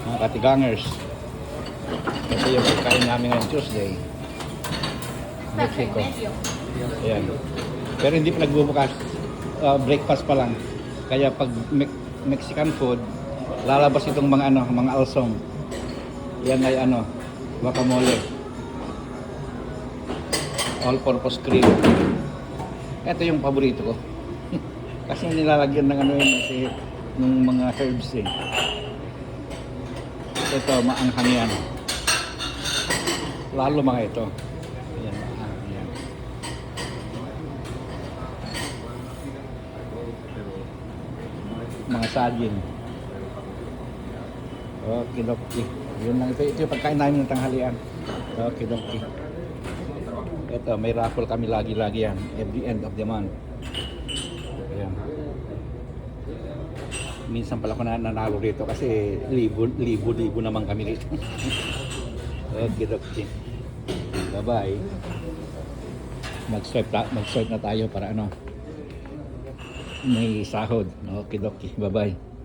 mga katigangers. Ito yung pagkain namin ngayong Tuesday. Mexico. Ayan. Pero hindi pa nagbubukas. Breakfast pa lang. Kaya pag Mexican food, lalabas itong mga mga alsong. Yan ay guacamole. All-purpose cream. Ito yung paborito ko. Kasi nilalagyan ng ng mga herbs eh. Ito, maanghang yan. Lalo mga ito. Ayan, maanghang yan. Mga saging. Okay, dokie. Yun lang ito. Ito yung pagkain namin ng tanghalian. Okay, dokie. Ito, may raffle kami lagi-lagi yan. At the end of the month. Ayan. Minsan pala ko nanalo rito kasi libo naman kami rito. Okay, dokie. Bye-bye. Mag-swipe na tayo para may sahod. Okay, dokie. Bye-bye.